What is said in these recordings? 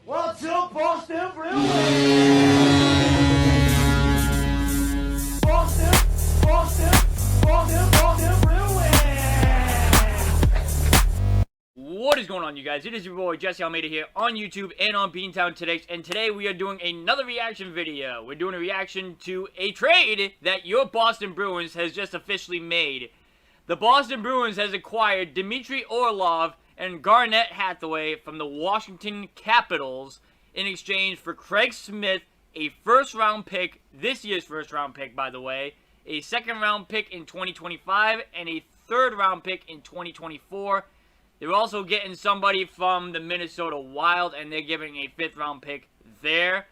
What's up, Boston Bruins? Boston Bruins! What is going on, you guys? It is your boy Jesse Almeida here on YouTube and on Beantown today, and today we are doing another reaction video. We're doing a reaction to a trade that your Boston Bruins has just officially made. The Boston Bruins has acquired Dmitry Orlov and Garnet Hathaway from the Washington Capitals in exchange for Craig Smith, a first-round pick, this year's first-round pick, by the way, a second-round pick in 2025, and a third-round pick in 2024. They're also getting somebody from the Minnesota Wild, and they're giving a fifth-round pick there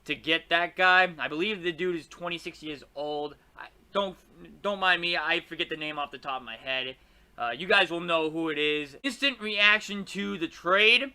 to get that guy. I believe the dude is 26 years old. Don't mind me, I forget the name off the top of my head. You guys will know who it is. Instant reaction to the trade.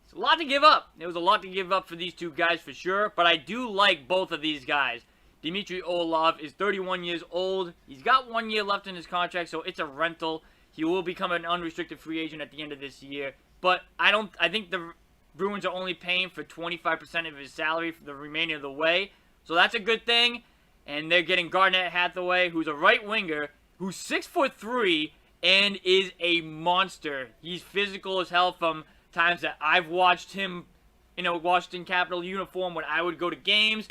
It's a lot to give up. There was a lot to give up for these two guys for sure, but I do like both of these guys. Dmitry Orlov is 31 years old. He's got 1 year left in his contract, so it's a rental. He will become an unrestricted free agent at the end of this year. But I think the Bruins are only paying for 25% of his salary for the remainder of the way. So that's a good thing. And they're getting Garnet Hathaway, who's a right winger, who's 6'3" and is a monster. He's physical as hell from times that I've watched him in a Washington Capital uniform when I would go to games.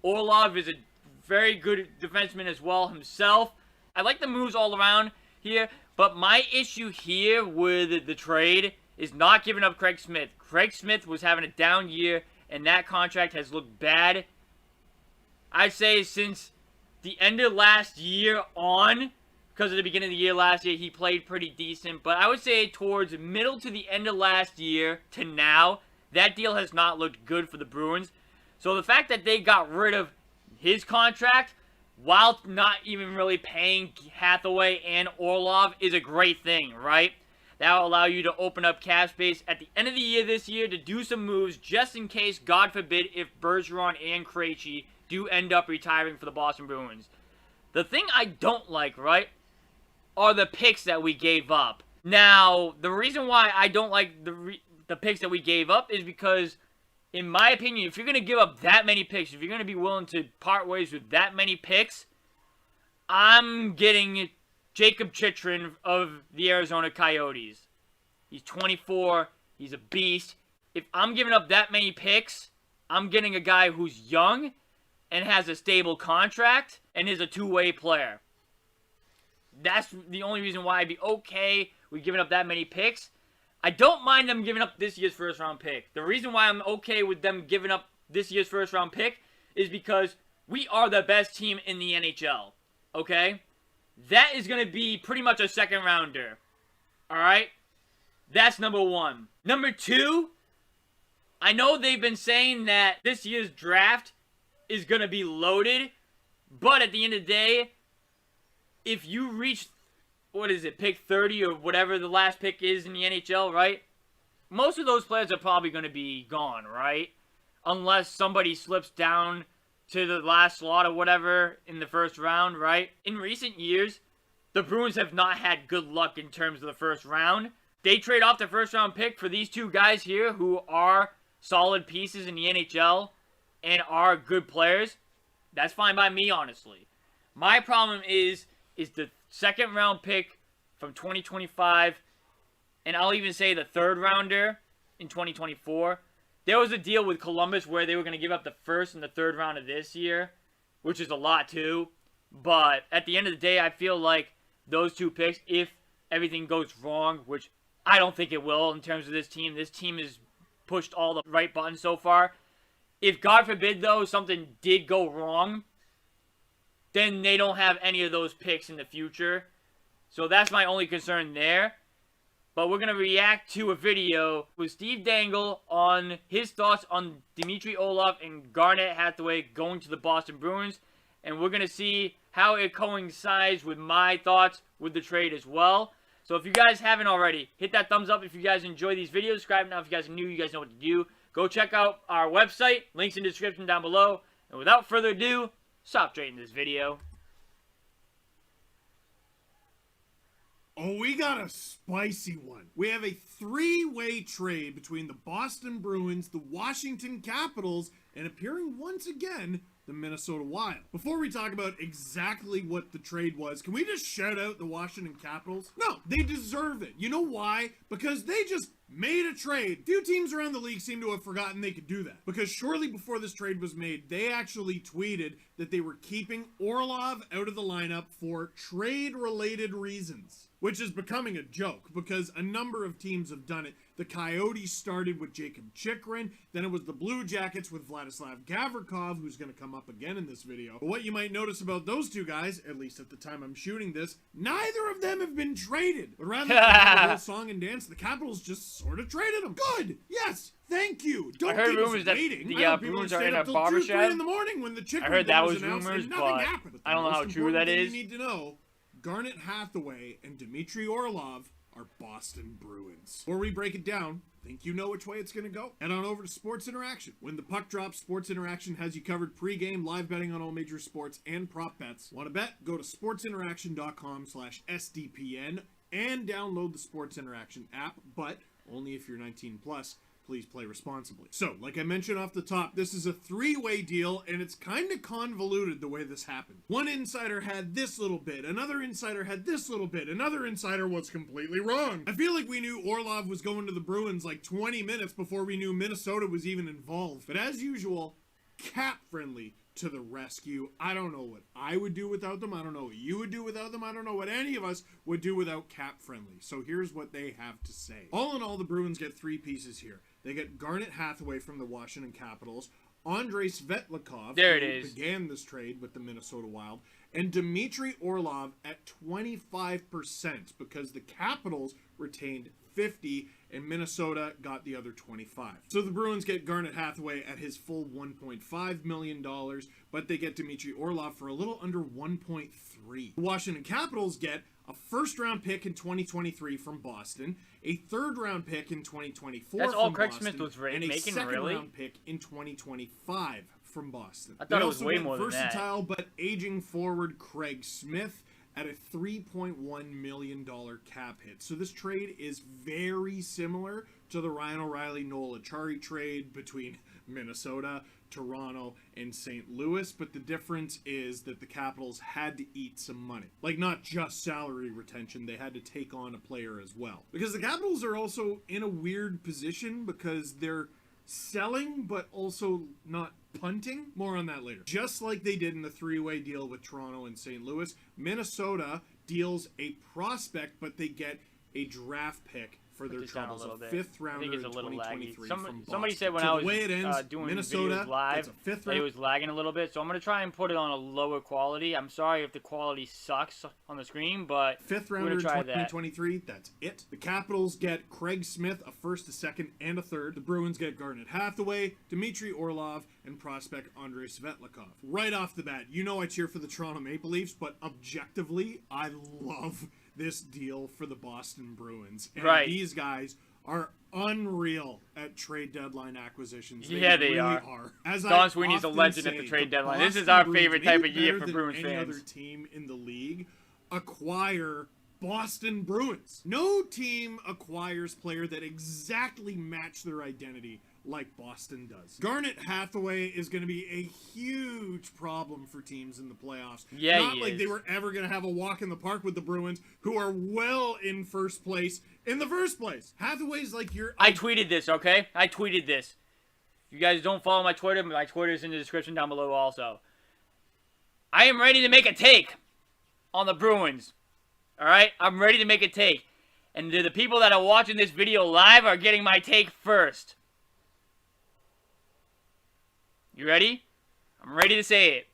Orlov is a very good defenseman as well himself. I like the moves all around here, but my issue here with the trade is not giving up Craig Smith. Craig Smith was having a down year, and that contract has looked bad, I'd say, since the end of last year on. Because at the beginning of the year last year, he played pretty decent. But I would say towards middle to the end of last year to now, that deal has not looked good for the Bruins. So the fact that they got rid of his contract while not even really paying Hathaway and Orlov is a great thing, right? That will allow you to open up cap space at the end of the year this year to do some moves just in case, God forbid, if Bergeron and Krejci do end up retiring for the Boston Bruins. The thing I don't like, right, are the picks that we gave up. Now, the reason why I don't like the picks that we gave up is because, in my opinion, if you're going to give up that many picks, if you're going to be willing to part ways with that many picks, I'm getting Jacob Chitrin of the Arizona Coyotes. He's 24. He's a beast. If I'm giving up that many picks, I'm getting a guy who's young and has a stable contract and is a two-way player. That's the only reason why I'd be okay with giving up that many picks. I don't mind them giving up this year's first-round pick. The reason why I'm okay with them giving up this year's first-round pick is because we are the best team in the NHL, okay? That is going to be pretty much a second-rounder, all right? That's number one. Number two, I know they've been saying that this year's draft is going to be loaded, but at the end of the day, if you reach, what is it, pick 30 or whatever the last pick is in the NHL, right? Most of those players are probably going to be gone, right? Unless somebody slips down to the last slot or whatever in the first round, right? In recent years, the Bruins have not had good luck in terms of the first round. They trade off the first round pick for these two guys here who are solid pieces in the NHL and are good players. That's fine by me, honestly. My problem is the second round pick from 2025, and I'll even say the third rounder in 2024. There was a deal with Columbus where they were going to give up the first and the third round of this year, which is a lot too. But at the end of the day, I feel like those two picks, if everything goes wrong, which I don't think it will in terms of this team has pushed all the right buttons so far. If, God forbid, though, something did go wrong, then they don't have any of those picks in the future. So that's my only concern there. But we're going to react to a video with Steve Dangle on his thoughts on Dmitry Orlov and Garnet Hathaway going to the Boston Bruins. And we're going to see how it coincides with my thoughts with the trade as well. So if you guys haven't already, hit that thumbs up if you guys enjoy these videos. Subscribe now if you guys are new, you guys know what to do. Go check out our website. Links in the description down below. And without further ado, stop straight in this video. Oh, we got a spicy one. We have a three-way trade between the Boston Bruins, the Washington Capitals, and appearing once again, the Minnesota Wild. Before we talk about exactly what the trade was, can we just shout out the Washington Capitals? No, they deserve it. You know why? Because they just made a trade. Few teams around the league seem to have forgotten they could do that. Because shortly before this trade was made, they actually tweeted that they were keeping Orlov out of the lineup for trade-related reasons. Which is becoming a joke because a number of teams have done it. The Coyotes started with Jacob Chikrin, then it was the Blue Jackets with Vladislav Gavrikov, who's going to come up again in this video. But what you might notice about those two guys, at least at the time I'm shooting this, neither of them have been traded. But rather than have a whole song and dance, the Capitals just sort of traded them. Good! Yes! Thank you! Don't I heard keep us rumors that waiting. the Bruins are in a barber 2, 3 shop. in the morning when the Chikrin I heard that was announced rumors, and nothing but happened. I don't know how true that is. You need to know, Garnet, Hathaway, and Dmitry Orlov are Boston Bruins. Before we break it down, think you know which way it's going to go? Head on over to Sports Interaction. When the puck drops, Sports Interaction has you covered pre-game, live betting on all major sports, and prop bets. Want to bet? Go to sportsinteraction.com/SDPN and download the Sports Interaction app, but only if you're 19 plus. Please play responsibly. So, like I mentioned off the top, this is a three-way deal, and it's kind of convoluted the way this happened. One insider had this little bit, another insider had this little bit, another insider was completely wrong. I feel like we knew Orlov was going to the Bruins like 20 minutes before we knew Minnesota was even involved. But as usual, cap-friendly to the rescue. I don't know what I would do without them. I don't know what you would do without them. I don't know what any of us would do without Cap Friendly. So here's what they have to say. All in all, the Bruins get three pieces here. They get Garnet Hathaway from the Washington Capitals, Andrei Svetlikov, who began this trade with the Minnesota Wild, and Dmitry Orlov at 25% because the Capitals retained 50 and Minnesota got the other 25. So the Bruins get Garnet Hathaway at his full $1.5 million, but they get Dmitry Orlov for a little under 1.3. The Washington Capitals get a first-round pick in 2023 from Boston, a third-round pick in 2024 That's from all Craig Boston, Smith was and a making, second-round pick in 2025 from Boston. I thought it was way more than that. Versatile but aging forward Craig Smith at a $3.1 million cap hit. So this trade is very similar to the Ryan O'Reilly Noel Acciari trade between Minnesota, Toronto, and St. Louis, but the difference is that the Capitals had to eat some money. Like, not just salary retention, they had to take on a player as well. Because the Capitals are also in a weird position because they're selling but also not punting. More on that later. Just like they did in the three-way deal with Toronto and St. Louis, Minnesota deals a prospect, but they get a draft pick for their troubles, a fifth rounder in 2023 from Boston. Somebody said when I was doing Minnesota videos live that it was lagging a little bit, so I'm going to try and put it on a lower quality. I'm sorry if the quality sucks on the screen, but fifth rounder in 2023, that's it. The Capitals get Craig Smith, a first, a second, and a third. The Bruins get Garnet Hathaway, Dmitry Orlov, and prospect Andrei Svetlikov. Right off the bat, you know I cheer for the Toronto Maple Leafs, but objectively, I love this deal for the Boston Bruins. And these guys are unreal at trade deadline acquisitions. They really are. Don Sweeney's a legend at the trade deadline. This is our favorite type of year for Bruins fans. Any other team in the league acquire Boston Bruins. No team acquires player that exactly match their identity like Boston does. Garnet Hathaway is going to be a huge problem for teams in the playoffs. Yeah, Not like they were ever going to have a walk in the park with the Bruins, who are well in first place in the first place. Hathaway's like your... I tweeted this, okay? I tweeted this. If you guys don't follow my Twitter is in the description down below also. I am ready to make a take on the Bruins. Alright? I'm ready to make a take. And the people that are watching this video live are getting my take first. You ready? I'm ready to say it.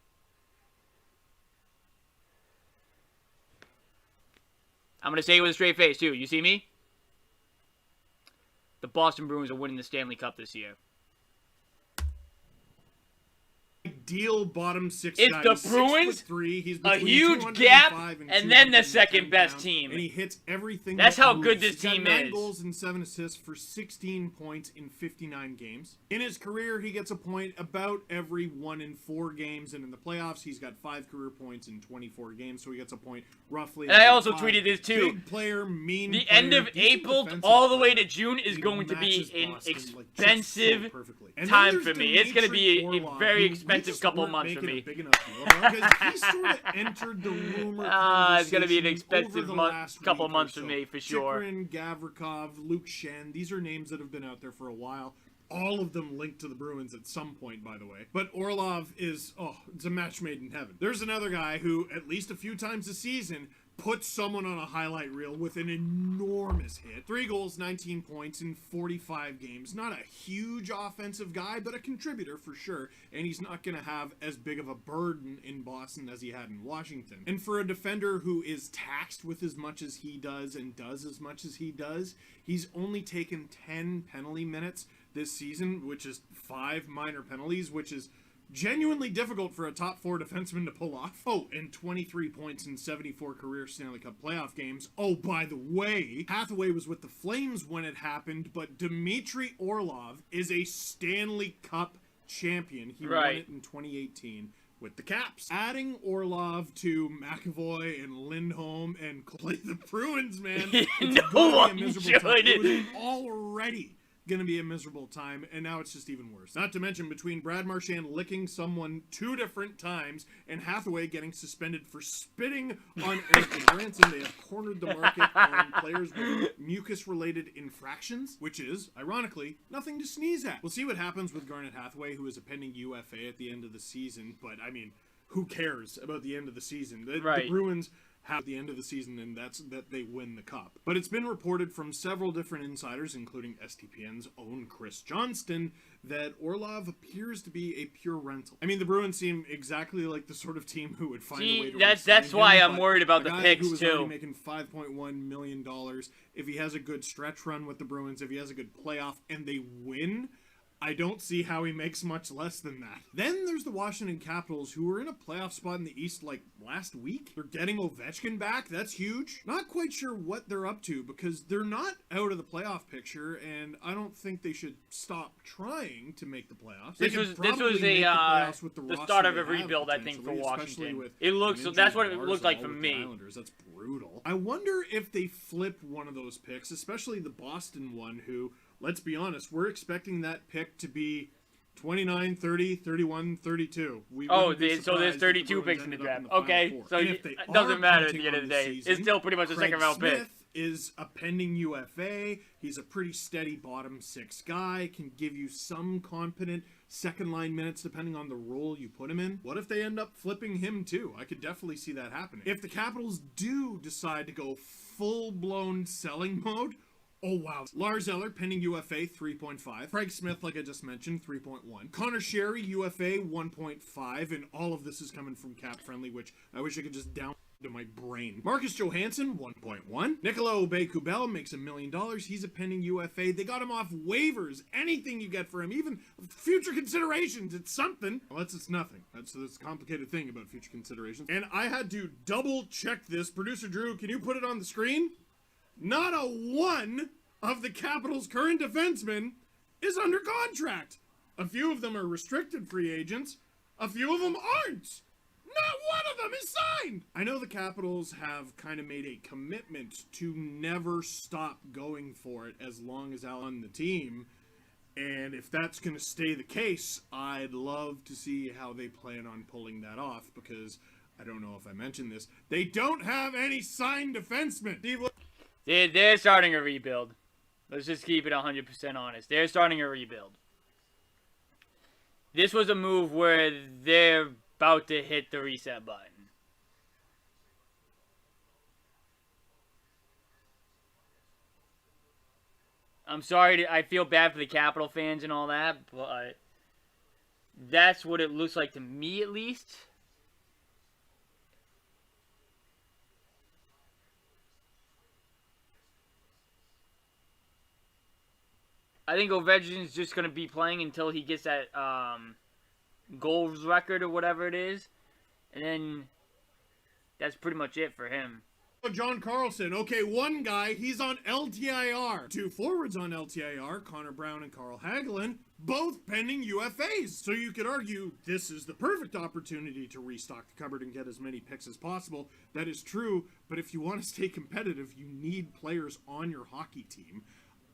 I'm going to say it with a straight face, too. You see me? The Boston Bruins are winning the Stanley Cup this year. ideal bottom six It's guy. the He's Bruins, 6'3". He's a between huge 205 gap, and and then the 210 second best pounds, team. and he hits everything. That's that how moves. good this He's got team 9 is. goals and 7 assists for 16 points in 59 games. In his career, he gets a point about every 1 in 4 games, and in the playoffs, he's got 5 career points in 24 games, so he gets a point roughly. And I every also 5. tweeted this too. Big player, mean The player, end of decent April defensive all the way player. to June is He going to be matches an Boston, like, just so expensive perfectly. And then time there's for me. It's going to be Dmitry a Orlov, very who we expensive just couple of weren't months for making me. a big enough deal about, because he sort of entered the rumor It's going to be an conversation over expensive the month, last couple week or months for so. me, for sure. Chikrin, Gavrikov, Luke Shen, these are names that have been out there for a while. All of them linked to the Bruins at some point, by the way. But Orlov is, it's a match made in heaven. There's another guy who, at least a few times a season, puts someone on a highlight reel with an enormous hit. 3 goals, 19 points in 45 games. Not a huge offensive guy, but a contributor for sure. And he's not going to have as big of a burden in Boston as he had in Washington. And for a defender who is taxed with as much as he does and does as much as he does, he's only taken 10 penalty minutes this season, which is 5 minor penalties, which is genuinely difficult for a top 4 defenseman to pull off. Oh, and 23 points in 74 career Stanley Cup playoff games. Oh, by the way, Hathaway was with the Flames when it happened, but Dmitry Orlov is a Stanley Cup champion. He won it in 2018 with the Caps. Adding Orlov to McAvoy and Lindholm and Clay the Bruins, man, it's gonna be a miserable time. It was already going to be a miserable time, and now it's just even worse. Not to mention, between Brad Marchand licking someone 2 different times and Hathaway getting suspended for spitting on Eric Branson, they have cornered the market on players with mucus-related infractions, which is, ironically, nothing to sneeze at. We'll see what happens with Garnet Hathaway, who is a pending UFA at the end of the season, but, I mean, who cares about the end of the season? The Bruins have the end of the season, and that's that they win the cup. But it's been reported from several different insiders, including STPN's own Chris Johnston, that Orlov appears to be a pure rental. I mean, the Bruins seem exactly like the sort of team who would find a way to that's why I'm worried about the picks who was too. Already making $5.1 million. If he has a good stretch run with the Bruins, if he has a good playoff, and they win, I don't see how he makes much less than that. Then there's the Washington Capitals, who were in a playoff spot in the East like last week. They're getting Ovechkin back. That's huge. Not quite sure what they're up to, because they're not out of the playoff picture, and I don't think they should stop trying to make the playoffs. This was the start of a rebuild, I think, for Washington. It looks that's what it looked like for me. That's brutal. I wonder if they flip one of those picks, especially the Boston one, who, let's be honest, we're expecting that pick to be 29, 30, 31, 32. So there's 32 picks in the draft. Okay, so it doesn't matter at the end of the day. It's still pretty much a second-round pick. Is a pending UFA. He's a pretty steady bottom 6 guy, can give you some competent second-line minutes depending on the role you put him in. What if they end up flipping him too? I could definitely see that happening. If the Capitals do decide to go full-blown selling mode, oh, wow. Lars Eller, pending UFA, 3.5. Craig Smith, like I just mentioned, 3.1. Connor Sherry, UFA, 1.5. And all of this is coming from Cap Friendly, which I wish I could just download to my brain. Marcus Johansson, 1.1. Nicola Aube-Kubel makes $1 million. He's a pending UFA. They got him off waivers. Anything you get for him, even future considerations, it's something. Unless it's nothing. That's a complicated thing about future considerations. And I had to double check this. Producer Drew, can you put it on the screen? Not a one of the Capitals' current defensemen is under contract. A few of them are restricted free agents. A few of them aren't. Not one of them is signed. I know the Capitals have kind of made a commitment to never stop going for it as long as Al's on the team. And if that's going to stay the case, I'd love to see how they plan on pulling that off, because I don't know if I mentioned this. They don't have any signed defensemen. They're starting a rebuild. Let's just keep it 100% honest. They're starting a rebuild. This was a move where they're about to hit the reset button. I'm sorry, I feel bad for the Capital fans and all that, but that's what it looks like to me, at least. I think Ovechkin's just going to be playing until he gets that goals record or whatever it is. And then that's pretty much it for him. John Carlson. Okay, one guy, he's on LTIR. Two forwards on LTIR, Connor Brown and Carl Hagelin, both pending UFAs. So you could argue this is the perfect opportunity to restock the cupboard and get as many picks as possible. That is true, but if you want to stay competitive, you need players on your hockey team.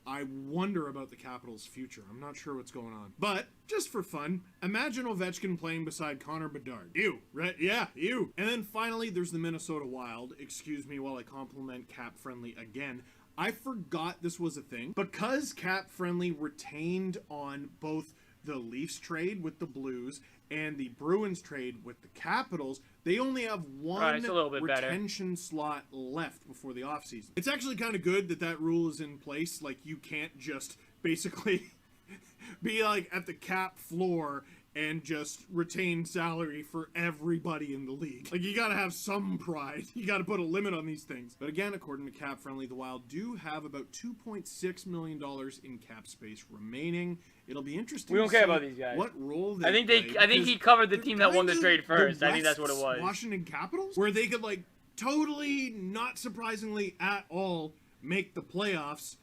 I wonder about the Capitals' future. I'm not sure what's going on. But, just for fun, imagine Ovechkin playing beside Connor Bedard. Ew, right? Yeah, ew. And then finally, there's the Minnesota Wild. Excuse me while I compliment Cap Friendly again. I forgot this was a thing. Because Cap Friendly retained on both the Leafs trade with the Blues and the Bruins trade with the Capitals, they only have one retention slot left before the offseason. It's actually kind of good that that rule is in place. Like, you can't just basically be like at the cap floor and just retain salary for everybody in the league. Like, you gotta have some pride. You gotta put a limit on these things. But again, according to Cap Friendly, the Wild do have about $2.6 million in cap space remaining. It'll be interesting. We don't care about these guys. What role they I think he covered the team that won the trade first. I think that's what it was. Washington Capitals, where they could, like, totally, not surprisingly at all, make the playoffs,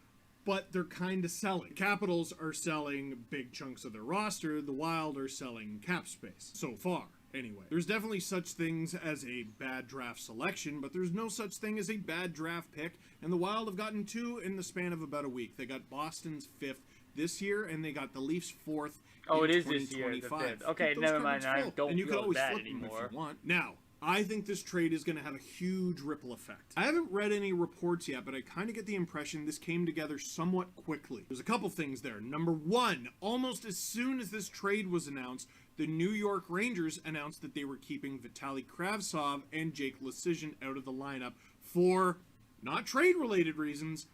but they're kind of selling. Capitals are selling big chunks of their roster. The Wild are selling cap space. So far, anyway. There's definitely such things as a bad draft selection, but there's no such thing as a bad draft pick. And the Wild have gotten two in the span of about a week. They got Boston's 5th this year, and they got the Leafs 4th in it is 2025. this year, the 5th. Okay, never mind. I don't feel that anymore. If you want. Now, I think this trade is going to have a huge ripple effect. I haven't read any reports yet, but I kind of get the impression this came together somewhat quickly. There's a couple things there. Number one, almost as soon as this trade was announced, the New York Rangers announced that they were keeping Vitaly Kravtsov and Jake Leschyshyn out of the lineup for not trade-related reasons,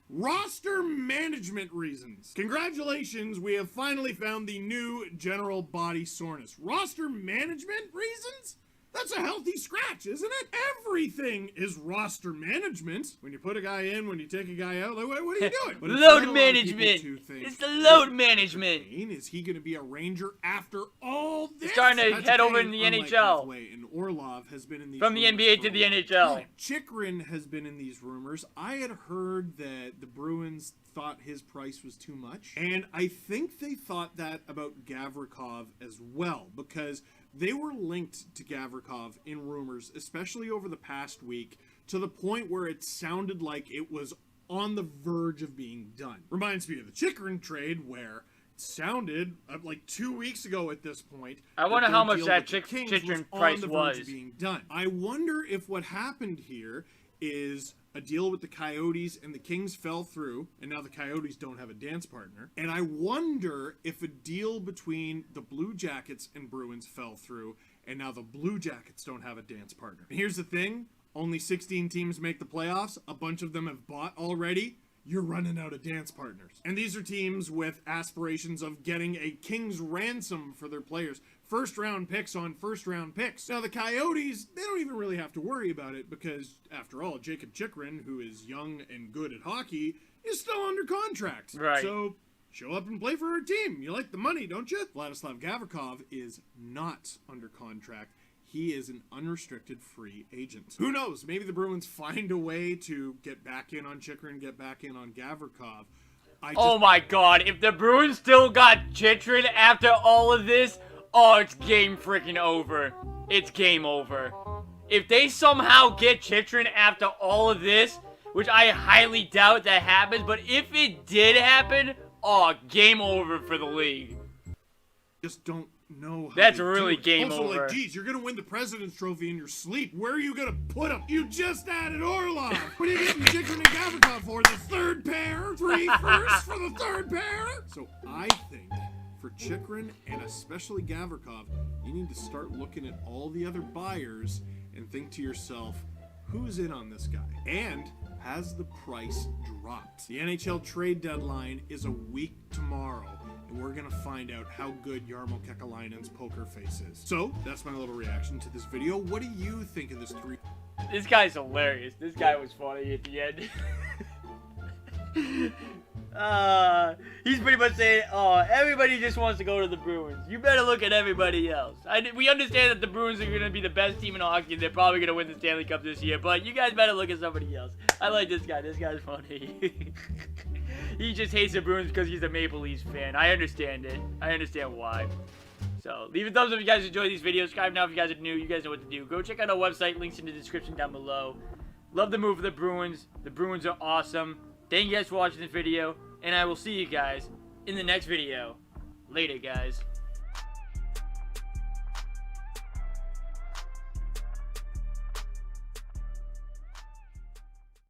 roster management reasons. Congratulations, we have finally found the new general body soreness. Roster management reasons? That's a healthy scratch, isn't it? Everything is roster management. When you put a guy in, when you take a guy out, like, what are you doing? Load management. It's the load management. Is he going to be a Ranger after all this? He's starting to head over in the NHL. Hathaway and Orlov has been in these from the NBA to the NHL. Chychrun has been in these rumors. I had heard that the Bruins thought his price was too much, and I think they thought that about Gavrikov as well, because they were linked to Gavrikov in rumors, especially over the past week, to the point where it sounded like it was on the verge of being done. Reminds me of the Chychrun trade, where it sounded like 2 weeks ago at this point. I wonder how much that Chychrun price was. Being done. I wonder if what happened here is a deal with the Coyotes and the Kings fell through, and now the Coyotes don't have a dance partner. And I wonder if a deal between the Blue Jackets and Bruins fell through, and now the Blue Jackets don't have a dance partner. And here's the thing, only 16 teams make the playoffs, a bunch of them have bought already. You're running out of dance partners. And these are teams with aspirations of getting a king's ransom for their players. First-round picks on first-round picks. Now, the Coyotes, they don't even really have to worry about it because, after all, Jacob Chychrun, who is young and good at hockey, is still under contract. Right. So, show up and play for our team. You like the money, don't you? Vladislav Gavrikov is not under contract. He is an unrestricted free agent. Who knows? Maybe the Bruins find a way to get back in on Chychrun, get back in on Gavrikov. Oh my god, if the Bruins still got Chychrun after all of this, oh, it's game freaking over. It's game over. If they somehow get Chychrun after all of this, which I highly doubt that happens, but if it did happen, oh, game over for the league. Just don't know how that's really game also, over. Like, geez, you're gonna win the President's Trophy in your sleep. Where are you gonna put him? You just added Orlov. What are you getting Chychrun and Gavrikov for? The third pair? 3 firsts for the third pair? So I think for Chychrun and especially Gavrikov, you need to start looking at all the other buyers and think to yourself, who's in on this guy? And has the price dropped? The NHL trade deadline is a week tomorrow, and we're gonna find out how good Jarmo Kekalainen's poker face is. So, that's my little reaction to this video. What do you think of this This guy's hilarious. This guy was funny at the end. He's pretty much saying, oh, everybody just wants to go to the Bruins. You better look at everybody else. We understand that the Bruins are going to be the best team in hockey. They're probably going to win the Stanley Cup this year, but you guys better look at somebody else. I like this guy. This guy's funny. He just hates the Bruins because he's a Maple Leafs fan. I understand it. I understand why. So, leave a thumbs up if you guys enjoy these videos. Subscribe now if you guys are new. You guys know what to do. Go check out our website. Links in the description down below. Love the move of the Bruins. The Bruins are awesome. Thank you guys for watching this video. And I will see you guys in the next video. Later, guys.